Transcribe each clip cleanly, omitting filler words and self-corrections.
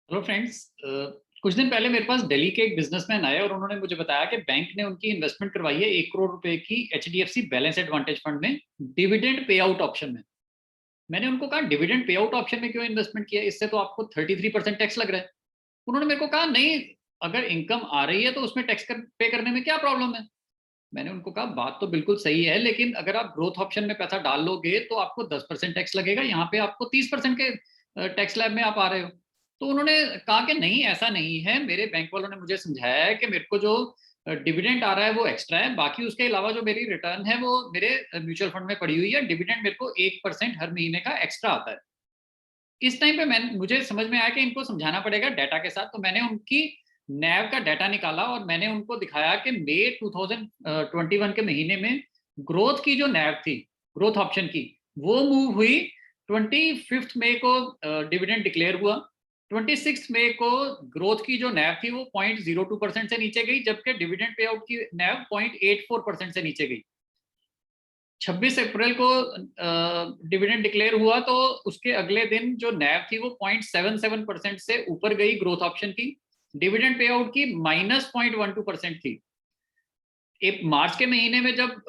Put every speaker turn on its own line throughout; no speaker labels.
Hello friends. कुछ दिन पहले मेरे पास दिल्ली के एक बिजनेसमैन आए और उन्होंने मुझे बताया कि बैंक ने उनकी इन्वेस्टमेंट करवाई है 1 करोड़ रुपए की एचडीएफसी बैलेंस एडवांटेज फंड में डिविडेंड पे आउट ऑप्शन में। मैंने उनको कहा डिविडेंड पे आउट ऑप्शन में क्यों इन्वेस्टमेंट किया, इससे तो आपको 33% टैक्स लग रहा है। उन्होंने मेरे को कहा नहीं, अगर इनकम आ रही है तो उसमें टैक्स पे करने में क्या प्रॉब्लम है। मैंने उनको कहा बात तो बिल्कुल सही है, लेकिन अगर आप ग्रोथ ऑप्शन में पैसा डाल लोगे तो आपको 10% टैक्स लगेगा, यहाँ पे आपको 30% के टैक्स स्लैब में आप आ रहे हो। तो उन्होंने कहा कि नहीं, ऐसा नहीं है, मेरे बैंक वालों ने मुझे समझाया है कि मेरे को जो डिविडेंड आ रहा है वो एक्स्ट्रा है, बाकी उसके अलावा जो मेरी रिटर्न है वो मेरे म्यूचुअल फंड में पड़ी हुई है, डिविडेंड मेरे को 1% हर महीने का एक्स्ट्रा आता है। इस टाइम पे मुझे समझ में आया कि इनको समझाना पड़ेगा डाटा के साथ, तो मैंने उनकी नैव का डाटा निकाला और मैंने उनको दिखाया कि मई 2021 के महीने में ग्रोथ की जो नैव थी, ग्रोथ ऑप्शन की, वो मूव हुई। 25 मई को डिविडेंड डिक्लेयर हुआ। 26 मई को ग्रोथ की जो नैव थी वो 0.02% से नीचे गई, जबकि डिविडेंड पे आउट की नैव 0.84% से नीचे गई। 26 अप्रैल को डिविडेंड डिक्लेयर हुआ तो उसके अगले दिन जो नैव थी वो 0.77% से ऊपर गई ग्रोथ ऑप्शन की। डिविडेंड पे आउट की -0.12% थी। एक मार्च के महीने में जब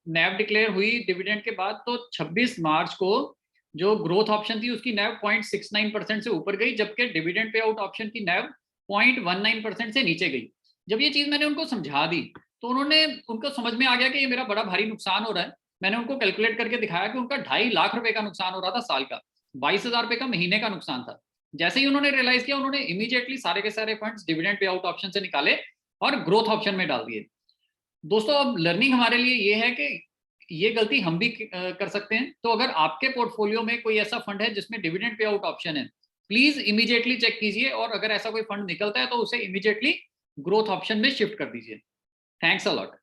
नैव डिक्लेयर हुई डिविडेंड के बाद, तो 26 मार्च को जो ग्रोथ ऑप्शन थी उसकी नैव 0.69% से ऊपर गई, जबकि डिविडेंड पे आउट ऑप्शन की नैव 0.19% से नीचे गई। जब ये चीज मैंने उनको समझा दी तो उनको समझ में आ गया कि ये मेरा बड़ा भारी नुकसान हो रहा है। मैंने उनको कैलकुलेट करके दिखाया कि उनका 2.5 लाख रुपए का नुकसान हो रहा था साल का, 22,000 रुपए का महीने का नुकसान था। जैसे ही उन्होंने रियलाइज किया, उन्होंने इमीडिएटली सारे के सारे funds dividend pay out option से निकाले और ग्रोथ ऑप्शन में डाल दिए। दोस्तों, अब लर्निंग हमारे लिए ये है कि ये गलती हम भी कर सकते हैं। तो अगर आपके पोर्टफोलियो में कोई ऐसा फंड है जिसमें डिविडेंड पे आउट ऑप्शन है, प्लीज इमीडिएटली चेक कीजिए और अगर ऐसा कोई फंड निकलता है तो उसे इमीडिएटली ग्रोथ ऑप्शन में शिफ्ट कर दीजिए। Thanks a lot.